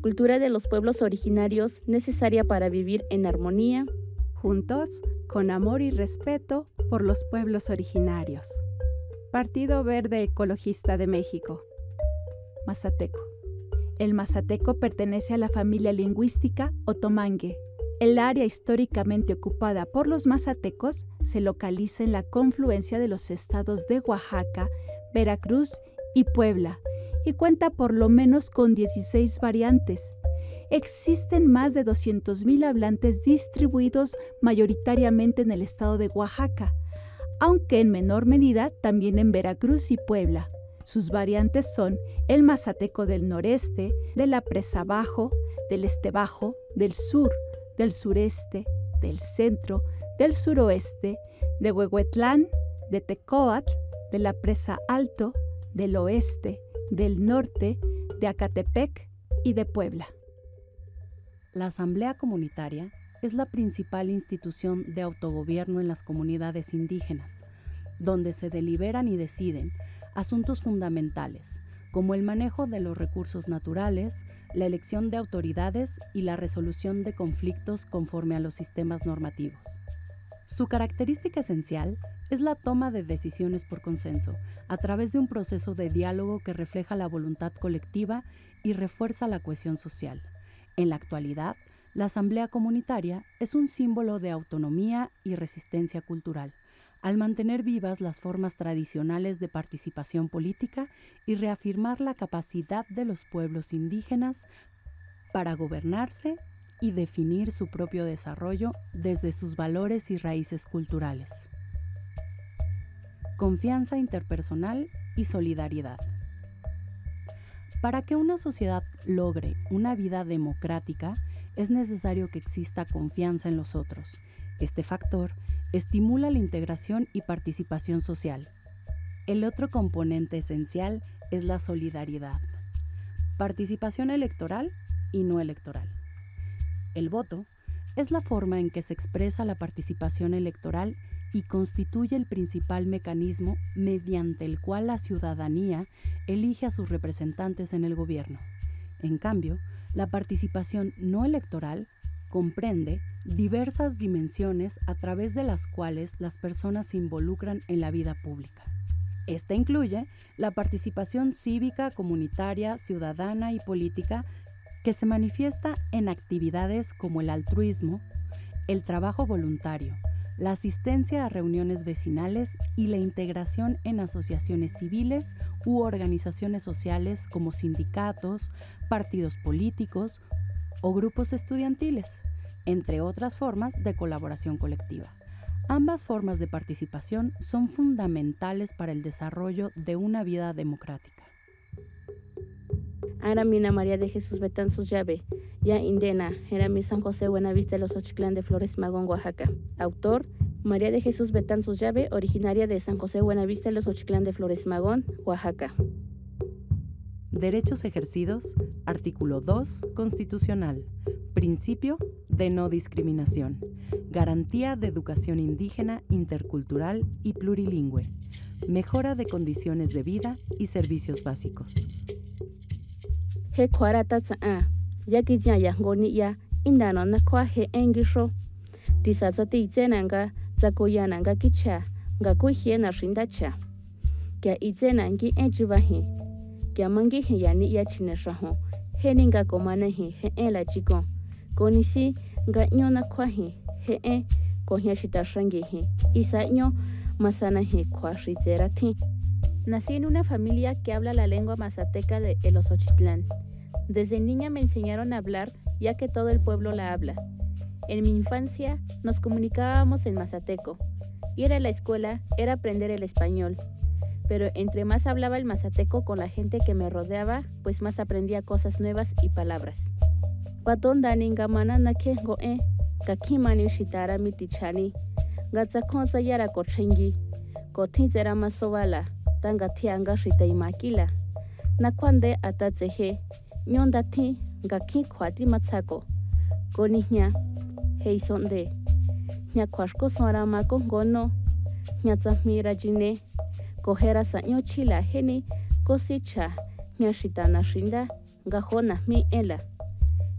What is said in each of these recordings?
cultura de los pueblos originarios necesaria para vivir en armonía, juntos, con amor y respeto por los pueblos originarios. Partido Verde Ecologista de México. Mazateco. El mazateco pertenece a la familia lingüística otomangue. El área históricamente ocupada por los mazatecos se localiza en la confluencia de los estados de Oaxaca, Veracruz y Puebla, y cuenta por lo menos con 16 variantes. Existen más de 200,000 hablantes distribuidos mayoritariamente en el estado de Oaxaca, aunque en menor medida también en Veracruz y Puebla. Sus variantes son el mazateco del noreste, de la presa bajo, del este bajo, del sur, del sureste, del centro, del suroeste, de Huehuetlán, de Tecóatl, de la presa alto, del oeste, del norte, de Acatepec y de Puebla. La Asamblea Comunitaria es la principal institución de autogobierno en las comunidades indígenas, donde se deliberan y deciden asuntos fundamentales, como el manejo de los recursos naturales, la elección de autoridades y la resolución de conflictos conforme a los sistemas normativos. Su característica esencial es la toma de decisiones por consenso, a través de un proceso de diálogo que refleja la voluntad colectiva y refuerza la cohesión social. En la actualidad, la Asamblea Comunitaria es un símbolo de autonomía y resistencia cultural, al mantener vivas las formas tradicionales de participación política y reafirmar la capacidad de los pueblos indígenas para gobernarse y definir su propio desarrollo desde sus valores y raíces culturales. Confianza interpersonal y solidaridad. Para que una sociedad logre una vida democrática, es necesario que exista confianza en los otros. Este factor estimula la integración y participación social. El otro componente esencial es la solidaridad. Participación electoral y no electoral. El voto es la forma en que se expresa la participación electoral y constituye el principal mecanismo mediante el cual la ciudadanía elige a sus representantes en el gobierno. En cambio, la participación no electoral comprende diversas dimensiones a través de las cuales las personas se involucran en la vida pública. Esta incluye la participación cívica, comunitaria, ciudadana y política que se manifiesta en actividades como el altruismo, el trabajo voluntario, la asistencia a reuniones vecinales y la integración en asociaciones civiles u organizaciones sociales como sindicatos, partidos políticos o grupos estudiantiles, entre otras formas de colaboración colectiva. Ambas formas de participación son fundamentales para el desarrollo de una vida democrática. Aramina María de Jesús Betanzos Llave, ya indena, Jerami San José Buenavista de los Xochitlán de Flores Magón, Oaxaca. Autor, María de Jesús Betanzos Llave, originaria de San José Buenavista de los Xochitlán de Flores Magón, Oaxaca. Derechos ejercidos, artículo 2, constitucional. Principio de no discriminación. Garantía de educación indígena, intercultural y plurilingüe. Mejora de condiciones de vida y servicios básicos. He kwarata tsa yaki ya ngoni ya indano na kwa he engisho. Tisasa ti tsenanga zakoyananga kicha ngaku hiena shindacha. Kya itsenangi enjivahi. Kya mangi he yani ya chineshaho. He ninga komane he la chiko. Konisi nga nyona kwa he kohya shitashangi he. Isa nyo masana he kwa shizerati. Nací en una familia que habla la lengua mazateca de El Xochitlán. Desde niña me enseñaron a hablar, ya que todo el pueblo la habla. En mi infancia nos comunicábamos en mazateco. Ir a la escuela era aprender el español. Pero entre más hablaba el mazateco con la gente que me rodeaba, pues más aprendía cosas nuevas y palabras. Patonda ningamana nake goe, kakimani shitara mitichani, gatsakonza yara kochengi, kotinzera masovala. Tanga tianga shita imakila. Na kwande atatsehe, nyonda ti ngaki kwati matsako. Koni nya, hei sonde. Nya kwashko sonra mako gono. Nya tsamira jine. Kohera sa nyo chila heni, kosicha. Nya shita na shinda, ngahona mi ela.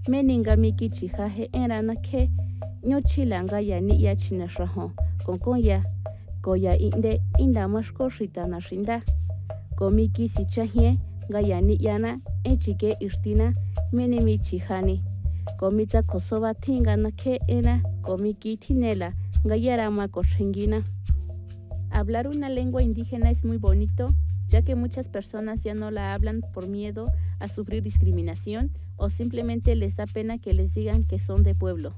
meninga miki chijaje erana ke nyo chilanga ya ni ya chinashaho con ya koya inde inda mashko shita na shinda komiki si chahie ga ya ni yana echike irtina menemi chijani komita kosova tinga na ke era komiki tinela ga yarama koshengina. Hablar una lengua indígena es muy bonito, ya que muchas personas ya no la hablan por miedo a sufrir discriminación o simplemente les da pena que les digan que son de pueblo.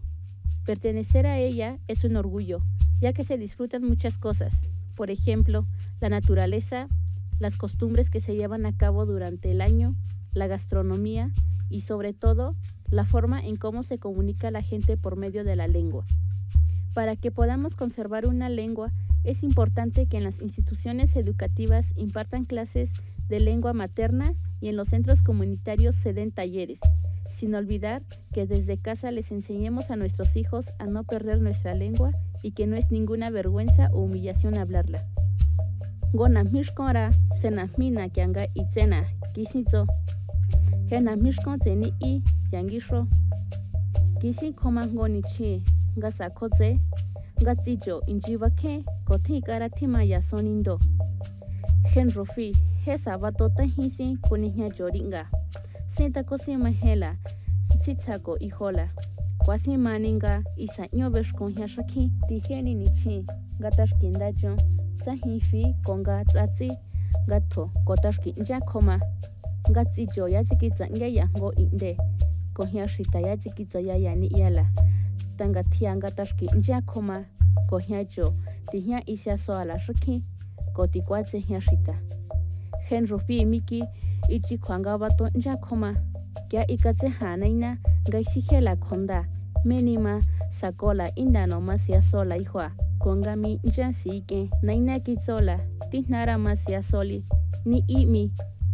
Pertenecer a ella es un orgullo, ya que se disfrutan muchas cosas, por ejemplo, la naturaleza, las costumbres que se llevan a cabo durante el año, la gastronomía y sobre todo la forma en cómo se comunica la gente por medio de la lengua. Para que podamos conservar una lengua, es importante que en las instituciones educativas impartan clases de lengua materna y en los centros comunitarios se den talleres, sin olvidar que desde casa les enseñemos a nuestros hijos a no perder nuestra lengua y que no es ninguna vergüenza o humillación hablarla. Gona mishkora senahmina kyanga itzena kisizo hena mishkon zeni I yangisho kisi koma ngoni chi ngasa koze Gatsijo injiva ke koti karatima ya sonindo. Henrofi he sabato tahisi kunihnya joringa. Senta kosi mahela sitsako ihola. Kwasi maninga isa nyobesh konhya shaki tiheni nichi gatashkindajo sahifi konga tsatsi gato kotashki njakoma gatsijo yazikitsa ngaya ngo inde konhya shita yazikitsa ya yani yala. Tanga tianga tashki njakoma kohyajo tihya isya soala shiki kotikwatse hyashita henrofi miki ichi kwanga bato njakoma kya ikatse hanaina gaisihela khonda menima sakola indano masya sola ihwa kongami njasike naina kitsola tihnara masya soli ni imi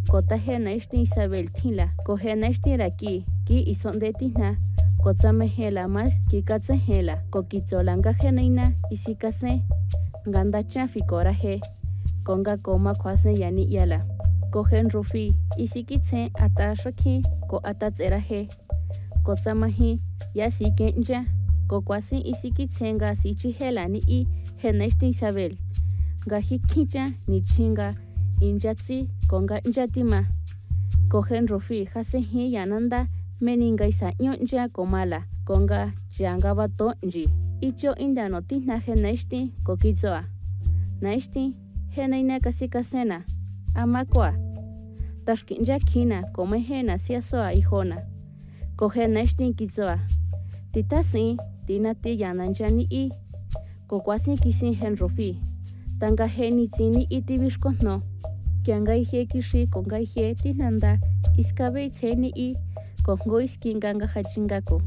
kota henaishti Isabel thila kohenaishti raki ki isonde tihna Kotsame hela más kikatse hela kokitsolanga henaina isikase nganda chafi koraje konga koma kwase yani yala kohen rufi isikitse atashaki ko atatseraje kotsamahi yasike nja kokwasi isikitsenga sichi hela ni I heneshti Isabel gahikicha ni chinga injatsi konga njatima kohen rufi hasehi yananda meninga isa nyonja komala konga janga bato nji icho indano tihna henaishti kokizoa naishti henaina kasikasena amakwa tashkinja kina come hena siasoa ihona kohenaishti kizoa titasi tinati yananjani I kokwasi kisin henrofi tanga heni tsini itibishkono kyanga ihe kishi konga ihe tinanda iskabe tseni I Kongois kinganga hachingako.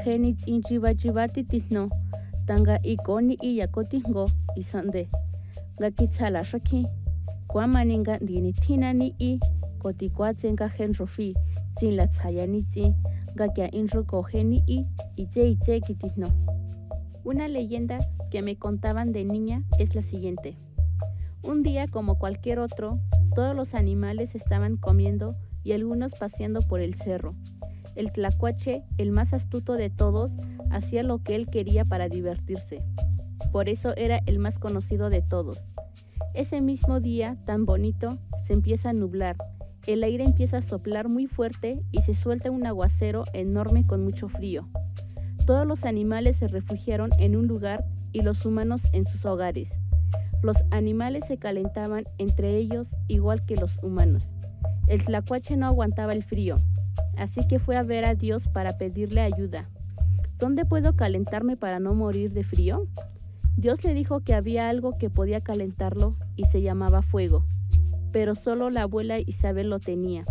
Genits inchivachivati tihno. Tanga ikoni I yakotingo isande. Gakitsala shaki. Kwamaninga dinitina ni I kotikwatsenga henrofi. Tsin la tsayanitsi. Gakia inroko geni I itse kitihno. Una leyenda que me contaban de niña es la siguiente. Un día, como cualquier otro, todos los animales estaban comiendo y algunos paseando por el cerro. El tlacuache, el más astuto de todos, hacía lo que él quería para divertirse. Por eso era el más conocido de todos. Ese mismo día, tan bonito, se empieza a nublar. El aire empieza a soplar muy fuerte y se suelta un aguacero enorme con mucho frío. Todos los animales se refugiaron en un lugar y los humanos en sus hogares. Los animales se calentaban entre ellos igual que los humanos. El tlacuache no aguantaba el frío, así que fue a ver a Dios para pedirle ayuda. ¿Dónde puedo calentarme para no morir de frío? Dios le dijo que había algo que podía calentarlo y se llamaba fuego, pero solo la abuela Isabel lo tenía.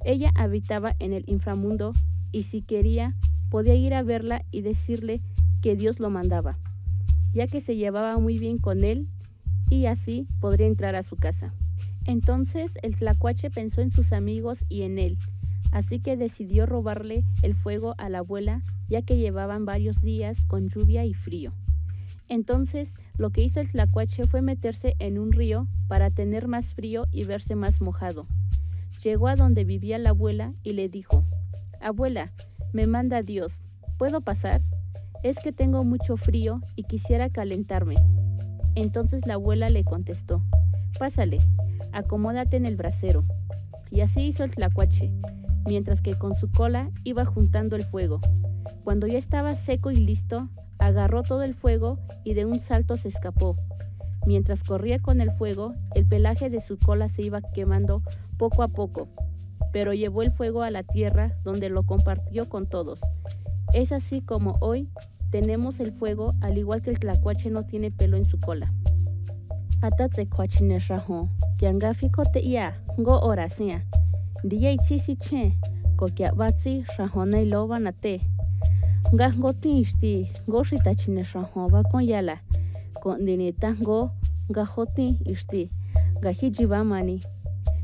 Ella habitaba en el inframundo y si quería, podía ir a verla y decirle que Dios lo mandaba, ya que se llevaba muy bien con él y así podría entrar a su casa. Entonces el tlacuache pensó en sus amigos y en él, así que decidió robarle el fuego a la abuela, ya que llevaban varios días con lluvia y frío. Entonces lo que hizo el tlacuache fue meterse en un río para tener más frío y verse más mojado. Llegó a donde vivía la abuela y le dijo: «Abuela, Me manda Dios. ¿Puedo pasar? Es que tengo mucho frío y quisiera calentarme. Entonces la abuela le contestó, pásale, acomódate en el brasero. Y así hizo el tlacuache, mientras que con su cola iba juntando el fuego. Cuando ya estaba seco y listo, agarró todo el fuego y de un salto se escapó. Mientras corría con el fuego, el pelaje de su cola se iba quemando poco a poco, pero llevó el fuego a la tierra donde lo compartió con todos. Es así como hoy tenemos el fuego, al igual que el tlacuache no tiene pelo en su cola. Atatse cuachine rajo, que angafiko te ia, go orasea. Diya itzisi che, ko kia batsi rajona iloba nate. Gango tinshti, go ritachine rajo va con yala. Con dinitango, gajoti ishti, gahijiba mani.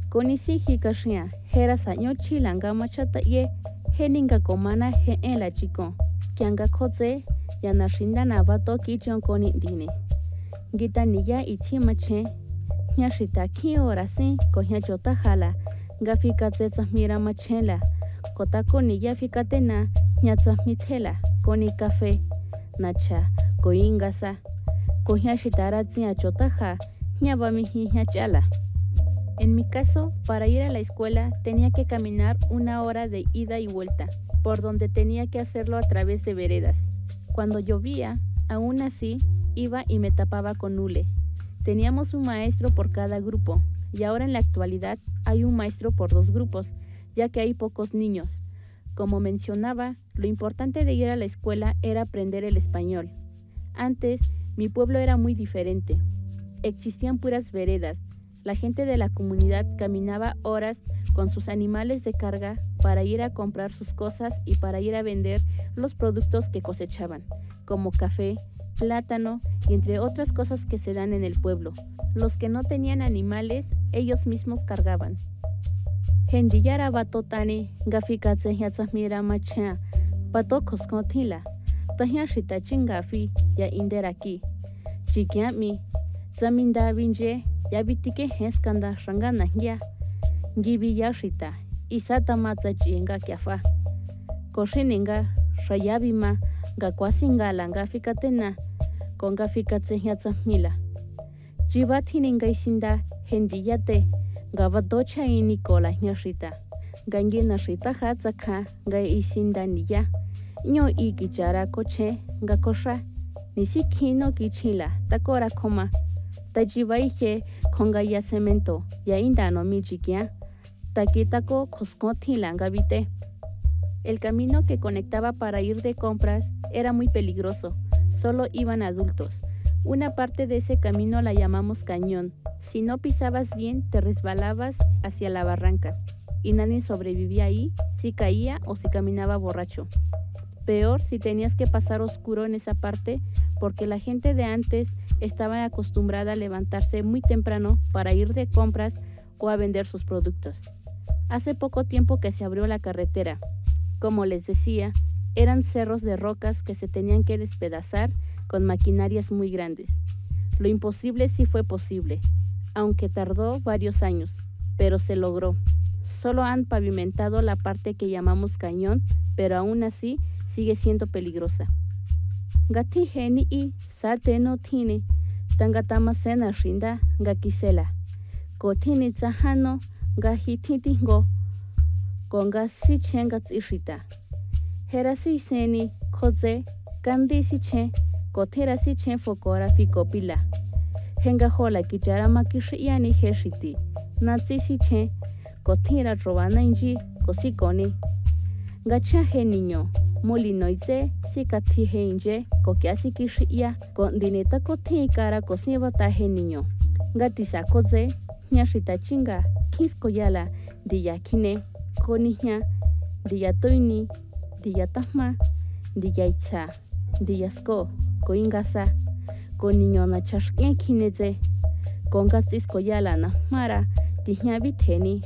Con isiji kashia, hera saño chilanga machata ye, heninga komana he en la chico. Kianga koze, yanashinda nabato kichon con indine. Gita niya ichi mache, nyashita ki orasi, kohya chota jala, gafika tsetsa mira machela, kotako niya fikatena, nyatsa mitela, koni café, nacha, koingasa, kohya shitara tzia chota ja, nyaba mihi nyachala. En mi caso, para ir a la escuela tenía que caminar 1 hora de ida y vuelta, por donde tenía que hacerlo a través de veredas. Cuando llovía, aún así, iba y me tapaba con hule. Teníamos un maestro por cada grupo, y ahora en la actualidad hay un maestro por 2 grupos, ya que hay pocos niños. Como mencionaba, lo importante de ir a la escuela era aprender el español. Antes, mi pueblo era muy diferente. Existían puras veredas. La gente de la comunidad caminaba horas con sus animales de carga para ir a comprar sus cosas y para ir a vender los productos que cosechaban, como café, plátano y entre otras cosas que se dan en el pueblo. Los que no tenían animales, ellos mismos cargaban. Hendiyara batotani gafikatse yatsamira macha, batokos kotila, tahyashita chingafi ya inderaki, chikiami, zaminda vinje, yabitike heskanda shangana ya, gibi yashita, isata matza chinga kiafa, koshininga, shayabima, gakwasingala gafikatena, con gafikatse yatsamila. Jibathininga isinda, hendiyate, Gavadocha y Nicola Nyashita. Gangina Shita Hatzaka, Gay isinda niya. Nyo y Gichara coche, Gakosha. Nisikino Gichila, Takora coma. Tajibaije, Kongaya cemento, Yainda no Michikia. Takitako Koskotila Gavite. El camino que conectaba para ir de compras era muy peligroso. Solo iban adultos. Una parte de ese camino la llamamos cañón. Si no pisabas bien, te resbalabas hacia la barranca. Y nadie sobrevivía ahí si caía o si caminaba borracho. Peor si tenías que pasar oscuro en esa parte, porque la gente de antes estaba acostumbrada a levantarse muy temprano para ir de compras o a vender sus productos. Hace poco tiempo que se abrió la carretera. Como les decía, eran cerros de rocas que se tenían que despedazar con maquinarias muy grandes. Lo imposible sí fue posible, aunque tardó varios años, pero se logró. Solo han pavimentado la parte que llamamos cañón, pero aún así sigue siendo peligrosa. Gati geni y sarte no tiene, tangatama sena rinda gakisela. Kotini tsahano gahititingo, konga si chengats irita. Herasi seni koze gandi si che, kotera si chen fokora fikopila. Henga hola kichara makishiani heshiti. Natsi si che, kotira robana inji, kosikoni. Gacha he niño, molinoize, si kati he inje, kokiasi kishia, con dineta koti cara cosibata he niño. Gatisa koze, nyashita chinga, kisko yala, diya kine, konihya, diya toini, diya tahma, diya itza, diya sko, koingasa. Con niño na chashkien kineze, con gatsis koyala na mara, tihnya biteni,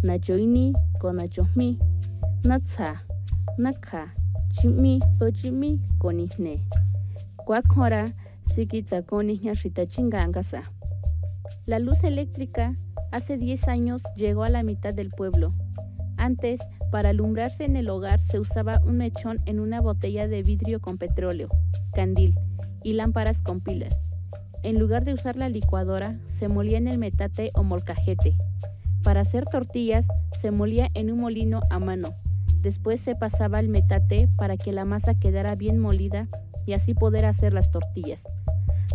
na joini, con na johmi, na tsa, na ka, chimi, to chimi, con ihne. Kwakora, sikitza con ihnya shita chingangasa. La luz eléctrica hace 10 años llegó a la mitad del pueblo. Antes, para alumbrarse en el hogar se usaba un mechón en una botella de vidrio con petróleo, candil y lámparas con pilas. En lugar de usar la licuadora, se molía en el metate o molcajete. Para hacer tortillas, se molía en un molino a mano. Después se pasaba el metate para que la masa quedara bien molida y así poder hacer las tortillas.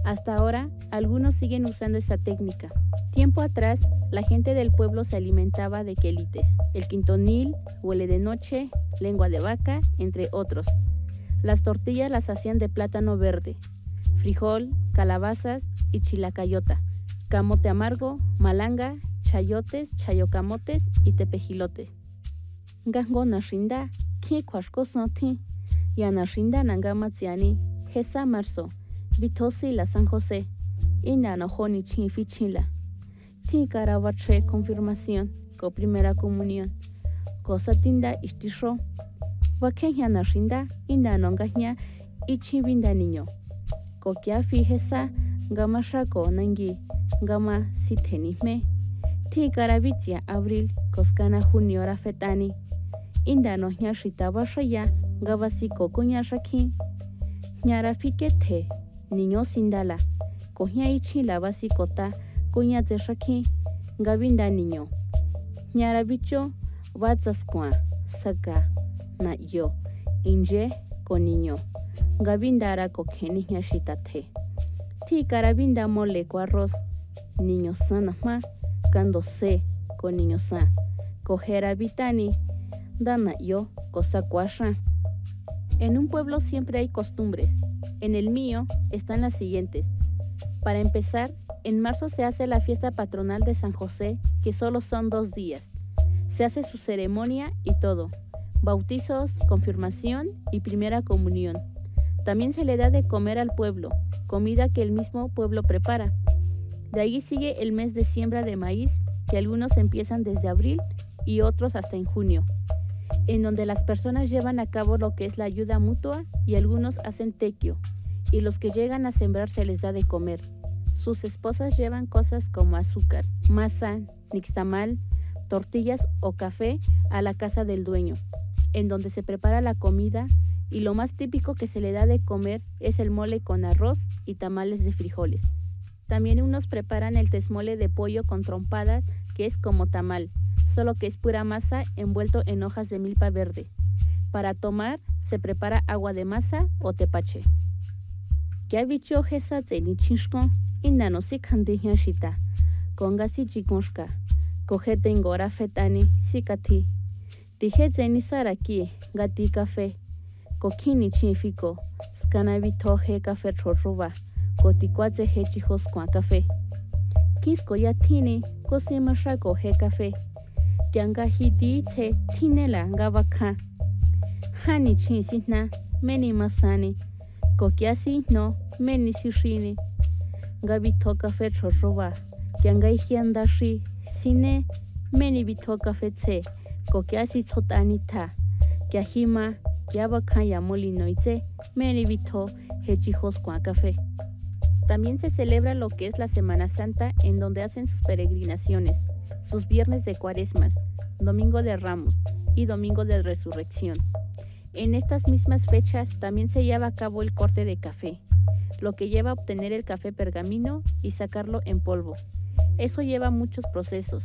Hasta ahora, algunos siguen usando esa técnica. Tiempo atrás, la gente del pueblo se alimentaba de quelites, el quintonil, huele de noche, lengua de vaca, entre otros. Las tortillas las hacían de plátano verde, frijol, calabazas y chilacayota, camote amargo, malanga, chayotes, chayocamotes y tepejilotes. Gango nashinda, ki kwashko sonti, ya nashinda nangamatziani, Jesa marzo, Vitosi la San José, Ina no joni chin fichinla. Ti carabache confirmación, co primera comunión, cosa tinda istisho. Wakenya nashinda, Ina no gahnya, ichi vinda niño. Kokia fijesa, gama shako nangi, gama sitenime. Ti caravitia abril, coscana junio rafetani. Inda no nyashita bashaya, gavasi cocuña shaki. Nyara fiquete, niño sindala, coña ichi la basicota, cuña de shaki, gavinda niño. Nyara bicho, watzasqua, saca, na yo, inje, con niño. Gavindara coqueni nyashitate. Ti carabinda mole co arroz, niño sanama, cando se, con niño san. Cojera vitani, dana yo, cosa cuasha. En un pueblo siempre hay costumbres. En el mío están las siguientes. Para empezar, en marzo se hace la fiesta patronal de San José, que solo son 2 días. Se hace su ceremonia y todo. Bautizos, confirmación y primera comunión. También se le da de comer al pueblo, comida que el mismo pueblo prepara. De ahí sigue el mes de siembra de maíz, que algunos empiezan desde abril y otros hasta en junio, en donde las personas llevan a cabo lo que es la ayuda mutua y algunos hacen tequio, y los que llegan a sembrar se les da de comer. Sus esposas llevan cosas como azúcar, masa, nixtamal, tortillas o café a la casa del dueño, en donde se prepara la comida, y lo más típico que se le da de comer es el mole con arroz y tamales de frijoles. También unos preparan el tesmole de pollo con trompadas, que es como tamal, solo que es pura masa envuelto en hojas de milpa verde. Para tomar, se prepara agua de masa o tepache. Ya bicho jesa zeni chinshko, indano si kandihya shita, konga si chikonshka, cogete ingora fetani, si kati. Dije zeni saraki, gati café, kokini chinfiko, scanavito he café chorruba, kotikwaze he chijos kwa café. Kisko ya tini, kosima shako he café. Yanga hiti che tinela ngabaka. Hani chinsina, meni masani. Kokiasi no, meni sishini. Gabi toka fe chorroba. Yanga hianda shi, sine, meni bitoka fe che. Kokiasi sotanita. Kiahima, kiabaka ya molinoize, meni bito, hechijos kwa café. También se celebra lo que es la Semana Santa, en donde hacen sus peregrinaciones, sus viernes de cuaresmas, domingo de Ramos y domingo de Resurrección. En estas mismas fechas también se lleva a cabo el corte de café, lo que lleva a obtener el café pergamino y sacarlo en polvo. Eso lleva muchos procesos.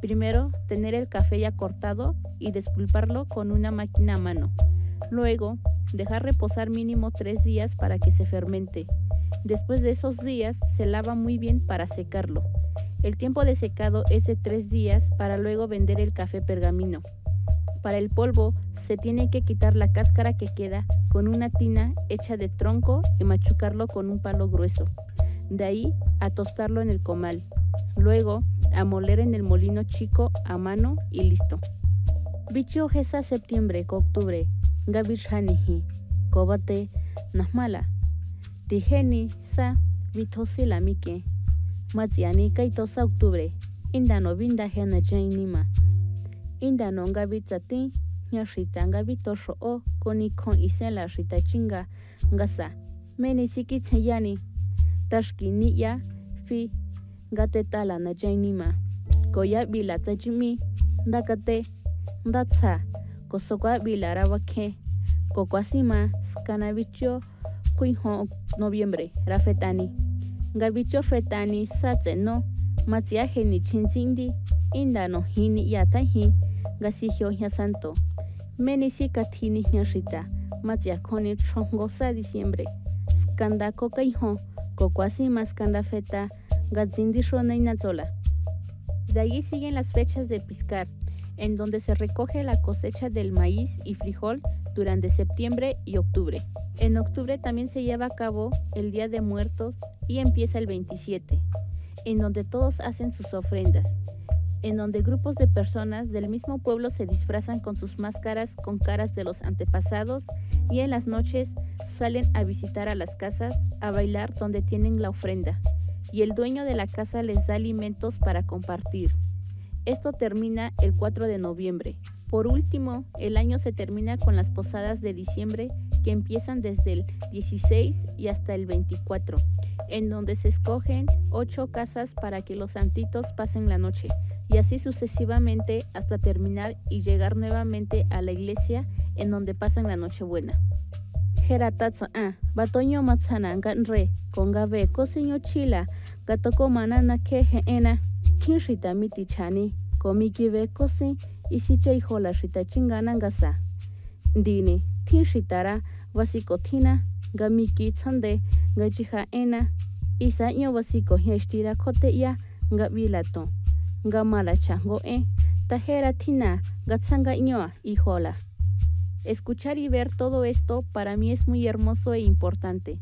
Primero, tener el café ya cortado y despulparlo con una máquina a mano. Luego, dejar reposar mínimo 3 días para que se fermente. Después de esos días, se lava muy bien para secarlo. El tiempo de secado es de 3 días para luego vender el café pergamino. Para el polvo, se tiene que quitar la cáscara que queda con una tina hecha de tronco y machucarlo con un palo grueso. De ahí, a tostarlo en el comal. Luego, a moler en el molino chico a mano y listo. Bicho jesa septiembre co octubre, gabishanihi, kobate, nahmala. Tijeni sa vitosi la mike. Matsiani kaitosa octubre, indano vinda hena jainima. Indano ngabitsati, nyashita ngabitosho o koni kon isela shita chinga ngasa. Meni siki tseyani, tashki niya fi gatetala na jainima. Koya bila tajimi, ndakate, ndatsa, kosokwa bilara wake, kokwasima, skanavicho, kuiho noviembre, rafetani. Gavicho fetani satse no, matsiaje ni chinzindi, inda no hini yatahi, gasihio ya santo. Menisi katini nyashita, matsiakoni chongosa diciembre. Skanda kokaiho, kokwasima skanda feta, gatzindisho neinazola. De allí siguen las fechas de piscar, en donde se recoge la cosecha del maíz y frijol durante septiembre y octubre. En octubre también se lleva a cabo el Día de Muertos y empieza el 27, en donde todos hacen sus ofrendas, en donde grupos de personas del mismo pueblo se disfrazan con sus máscaras con caras de los antepasados y en las noches salen a visitar a las casas, a bailar donde tienen la ofrenda, y el dueño de la casa les da alimentos para compartir. Esto termina el 4 de noviembre. Por último, el año se termina con las posadas de diciembre que empiezan desde el 16 y hasta el 24, en donde se escogen 8 casas para que los santitos pasen la noche, y así sucesivamente hasta terminar y llegar nuevamente a la iglesia en donde pasan la Nochebuena. Geratatsa batoño matzana ganre con gabe coseño chila gatoko manana que ena kinshita miti chani komikibe kosi isicha hijola shita chingana gasa dini tinshitara vasiko tina gamiki tsande gachiha ena isaño vasiko heshtira kote ya gabilato gamala chango tajera tina gatsanga ñoa hijola. Escuchar y ver todo esto para mí es muy hermoso e importante,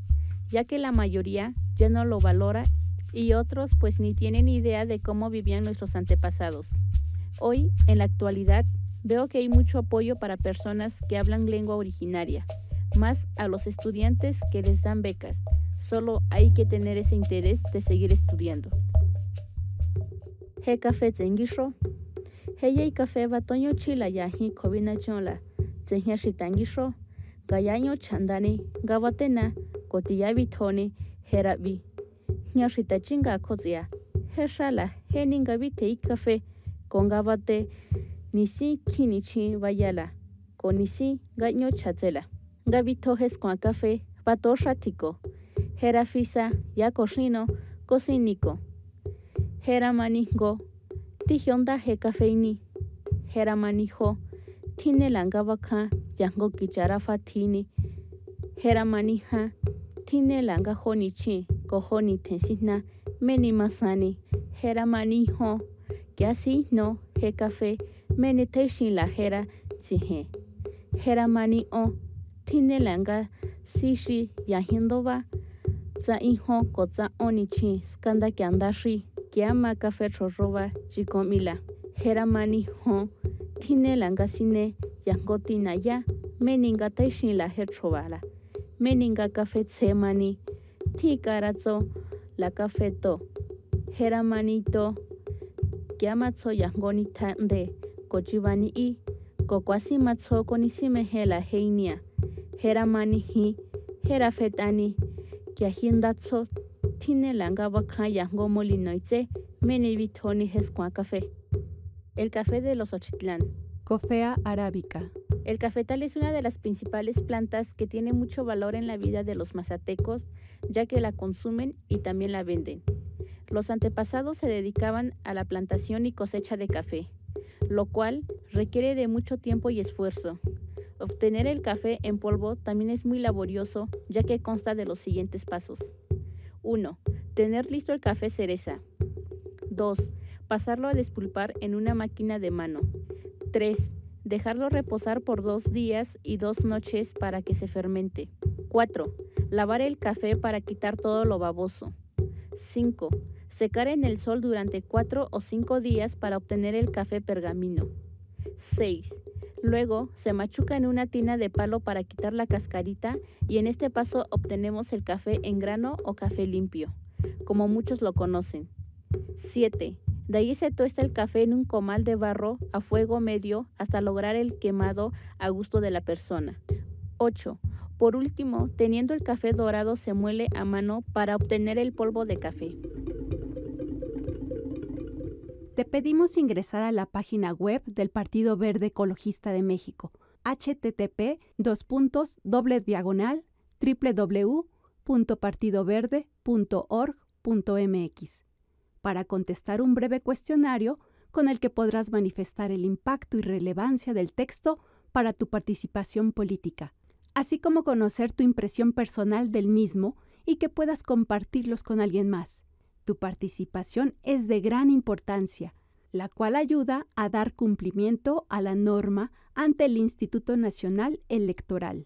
ya que la mayoría ya no lo valora y otros pues ni tienen idea de cómo vivían nuestros antepasados. Hoy, en la actualidad, veo que hay mucho apoyo para personas que hablan lengua originaria, más a los estudiantes que les dan becas. Solo hay que tener ese interés de seguir estudiando. He café zengisho. He café batoño chila yahi kobina chola. Zengiashitangisho. Gayaño chandani. Gabatena. Kotiyabi toni. Herabi. Nyashita chinga kozia. He shala. He ningabi tei café. Con gabate. Nisi kinichi vayala. Con nisi gaño chazela. Gabito hes con café. Bato shatico. Herafisa. Ya cochino. Cocinico. Heramanigo. Tijionda he cafeini. Heramanijo. Tine langabaka. Yango kichara fatini. Heramanija. Tine langa honichi. Kohoni tensina. Meni masani. Heramanijo. Que así no. He café. Meni teshin la hera. Zihe. Heramani o. Tine langa. Sishi. Yahindoba. Za inho kotza onichi. Skanda que andashi. Kiama café chorroba chikomila. Heramani ho. Tine langa sine. Yangotina ya. Meninga taishin la herchovara. Meninga café tsemani. Ti karazo. La café to. Heramanito. Kiamatzo yangonita de. Kochibani i. Kokwasi matzo konisime hela heinia. Heramani hi. Herafetani. Kiahindatzo. Tine langa baka yango molinoitze. Meni vitoni hescua café. El café de los Ochitlán. Coffea arábica. El cafetal es una de las principales plantas que tiene mucho valor en la vida de los mazatecos, ya que la consumen y también la venden. Los antepasados se dedicaban a la plantación y cosecha de café, lo cual requiere de mucho tiempo y esfuerzo. Obtener el café en polvo también es muy laborioso, ya que consta de los siguientes pasos. 1. Tener listo el café cereza. 2. Pasarlo a despulpar en una máquina de mano. 3. Dejarlo reposar por 2 días y 2 noches para que se fermente. 4. Lavar el café para quitar todo lo baboso. 5. Secar en el sol durante 4 o 5 días para obtener el café pergamino. 6. Luego se machuca en una tina de palo para quitar la cascarita y en este paso obtenemos el café en grano o café limpio, como muchos lo conocen. 7. De ahí se tuesta el café en un comal de barro a fuego medio hasta lograr el quemado a gusto de la persona. 8. Por último, teniendo el café dorado se muele a mano para obtener el polvo de café. te pedimos ingresar a la página web del Partido Verde Ecologista de México, http://www.partidoverde.org.mx, para contestar un breve cuestionario con el que podrás manifestar el impacto y relevancia del texto para tu participación política, así como conocer tu impresión personal del mismo y que puedas compartirlos con alguien más. Tu participación es de gran importancia, la cual ayuda a dar cumplimiento a la norma ante el Instituto Nacional Electoral.